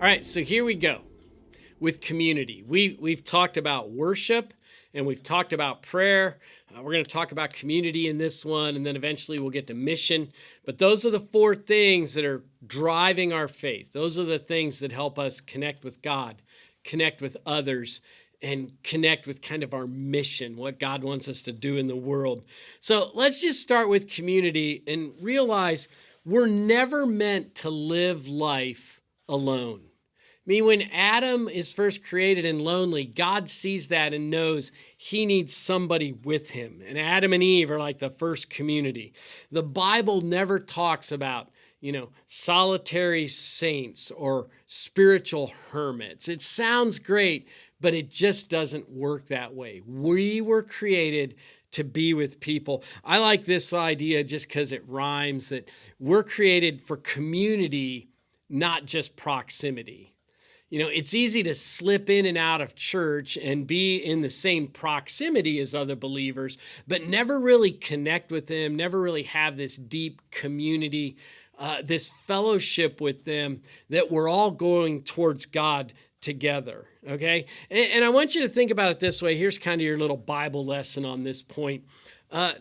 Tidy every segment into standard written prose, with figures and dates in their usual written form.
All right, so here we go with community. We've talked about worship and we've talked about prayer. We're going to talk about community in this one, and then eventually we'll get to mission. But those are the four things that are driving our faith. Those are the things that help us connect with God, connect with others, and connect with kind of our mission, what God wants us to do in the world. So let's just start with community and realize we're never meant to live life alone. I mean, when Adam is first created and lonely, God sees that and knows he needs somebody with him. And Adam and Eve are like the first community. The Bible never talks about, solitary saints or spiritual hermits. It sounds great, but it just doesn't work that way. We were created to be with people. I like this idea just because it rhymes, that we're created for community, not just proximity. It's easy to slip in and out of church and be in the same proximity as other believers, but never really connect with them, never really have this deep community, this fellowship with them that we're all going towards God together, okay? And I want you to think about it this way. Here's kind of your little Bible lesson on this point.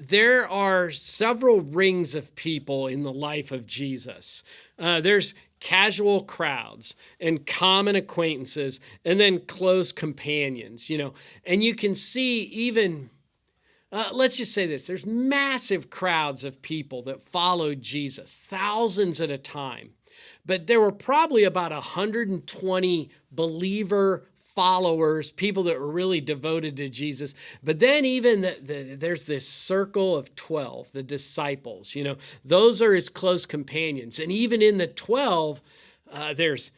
There are several rings of people in the life of Jesus. There's casual crowds and common acquaintances and then close companions, and you can see even, let's just say this, there's massive crowds of people that followed Jesus, thousands at a time. But there were probably about 120 believer followers, people that were really devoted to Jesus. But then even there's this circle of 12, the disciples, those are his close companions. And even in the 12, there's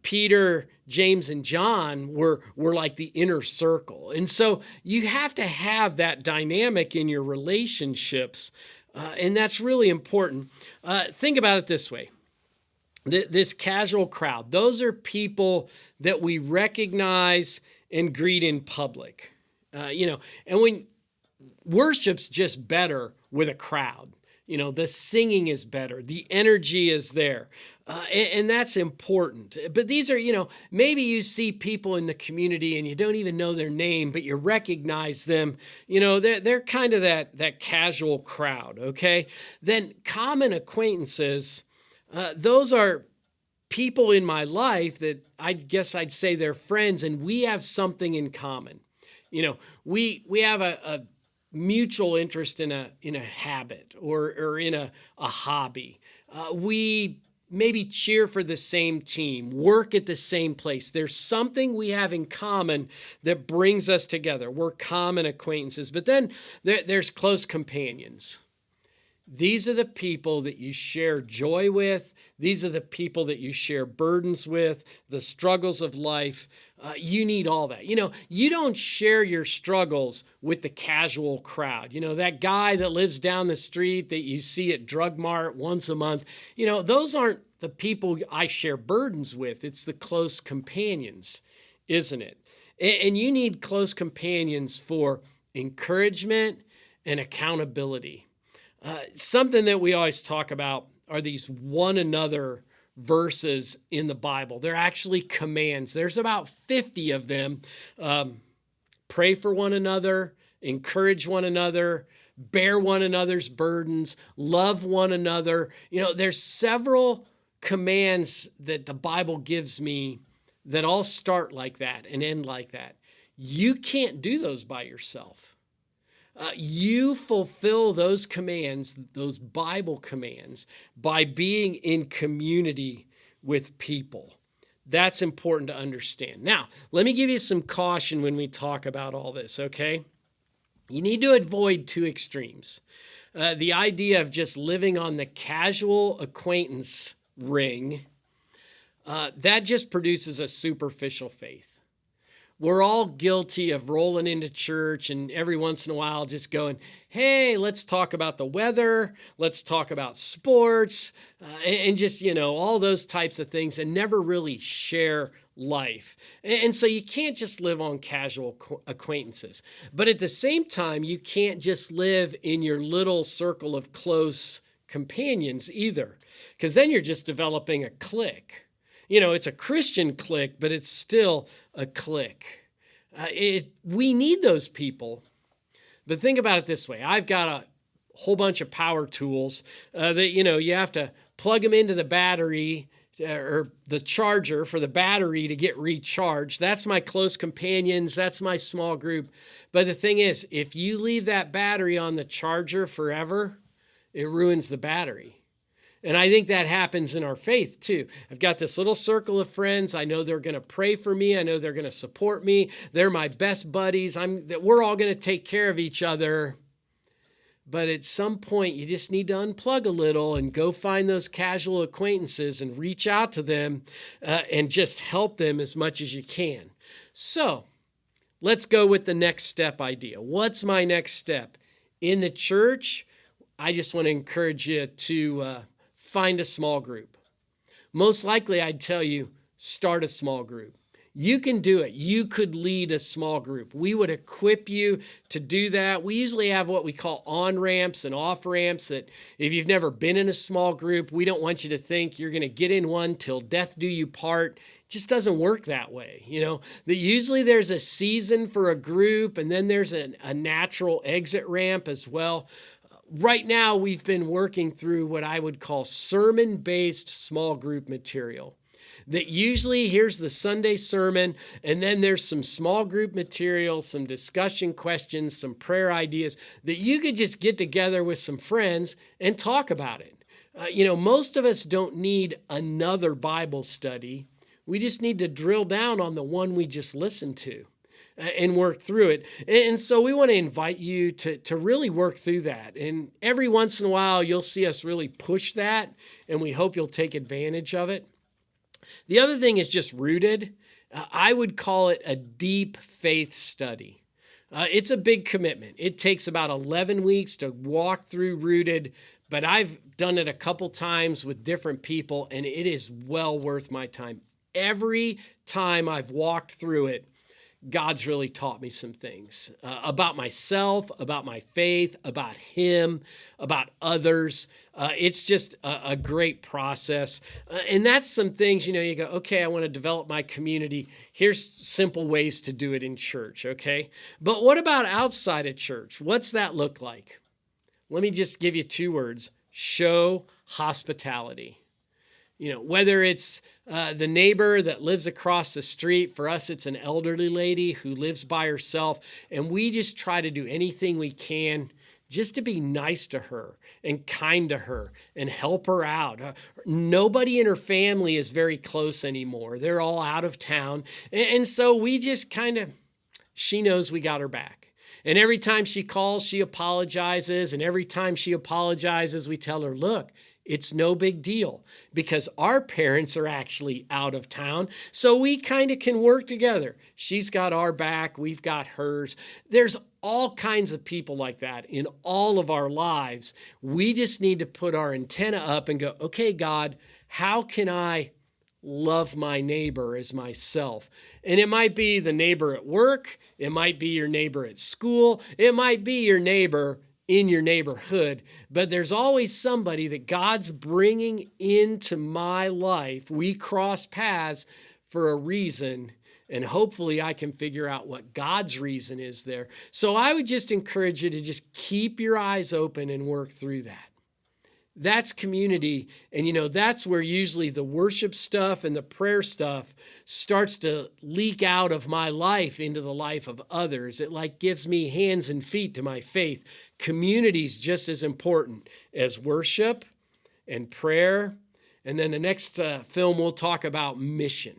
Peter, James, and John were like the inner circle. And so you have to have that dynamic in your relationships. And that's really important. Think about it this way. This casual crowd, those are people that we recognize and greet in public, and when worship's just better with a crowd, the singing is better, the energy is there, and that's important. But these are, maybe you see people in the community and you don't even know their name, but you recognize them, they're kind of that casual crowd, okay? Then common acquaintances, those are people in my life that I guess I'd say they're friends, and we have something in common. We have a mutual interest in a habit or in a hobby. We maybe cheer for the same team, work at the same place. There's something we have in common that brings us together. We're common acquaintances. But then there's close companions. These are the people that you share joy with. These are the people that you share burdens with, the struggles of life. You need all that. You don't share your struggles with the casual crowd. That guy that lives down the street that you see at Drug Mart once a month. Those aren't the people I share burdens with. It's the close companions, isn't it? And you need close companions for encouragement and accountability. Something that we always talk about are these one another verses in the Bible. They're actually commands. There's about 50 of them. Pray for one another, encourage one another, bear one another's burdens, love one another. There's several commands that the Bible gives me that all start like that and end like that. You can't do those by yourself. You fulfill those commands, those Bible commands, by being in community with people. That's important to understand. Now, let me give you some caution when we talk about all this, okay? You need to avoid two extremes. The idea of just living on the casual acquaintance ring, that just produces a superficial faith. We're all guilty of rolling into church and every once in a while just going, hey, let's talk about the weather, let's talk about sports, and just, all those types of things, and never really share life. And so you can't just live on casual acquaintances. But at the same time, you can't just live in your little circle of close companions either, because then you're just developing a clique. It's a Christian clique, but it's still a clique. We need those people. But think about it this way. I've got a whole bunch of power tools that, you have to plug them into the battery or the charger for the battery to get recharged. That's my close companions. That's my small group. But the thing is, if you leave that battery on the charger forever, it ruins the battery. And I think that happens in our faith too. I've got this little circle of friends. I know they're going to pray for me. I know they're going to support me. They're my best buddies. We're all going to take care of each other. But at some point, you just need to unplug a little and go find those casual acquaintances and reach out to them and just help them as much as you can. So let's go with the next step idea. What's my next step? In the church, I just want to encourage you to find a small group. Most likely, I'd tell you, start a small group. You can do it. You could lead a small group. We would equip you to do that. We usually have what we call on-ramps and off-ramps that if you've never been in a small group, we don't want you to think you're going to get in one till death do you part. It just doesn't work that way. That usually there's a season for a group and then there's a natural exit ramp as well. Right now, we've been working through what I would call sermon-based small group material. That usually here's the Sunday sermon, and then there's some small group material, some discussion questions, some prayer ideas that you could just get together with some friends and talk about it. Most of us don't need another Bible study. We just need to drill down on the one we just listened to and work through it. And so we want to invite you to really work through that. And every once in a while, you'll see us really push that, and we hope you'll take advantage of it. The other thing is just Rooted. I would call it a deep faith study. It's a big commitment. It takes about 11 weeks to walk through Rooted, but I've done it a couple times with different people, and it is well worth my time. Every time I've walked through it, God's really taught me some things about myself, about my faith, about Him, about others. It's just a great process. And that's some things, you go, okay, I want to develop my community. Here's simple ways to do it in church, okay? But what about outside of church? What's that look like? Let me just give you 2 words: show hospitality. Whether it's the neighbor that lives across the street, for us, it's an elderly lady who lives by herself, and we just try to do anything we can just to be nice to her and kind to her and help her out. Nobody in her family is very close anymore. They're all out of town. And so we just she knows we got her back. And every time she calls, she apologizes. And every time she apologizes, we tell her, look, it's no big deal because our parents are actually out of town. So we can work together. She's got our back. We've got hers. There's all kinds of people like that in all of our lives. We just need to put our antenna up and go, okay, God, how can I love my neighbor as myself? And it might be the neighbor at work. It might be your neighbor at school. It might be your neighbor in your neighborhood, but there's always somebody that God's bringing into my life. We cross paths for a reason, and hopefully I can figure out what God's reason is there. So I would just encourage you to just keep your eyes open and work through that. That's community. And, that's where usually the worship stuff and the prayer stuff starts to leak out of my life into the life of others. It gives me hands and feet to my faith. Community is just as important as worship and prayer. And then the next film, we'll talk about mission.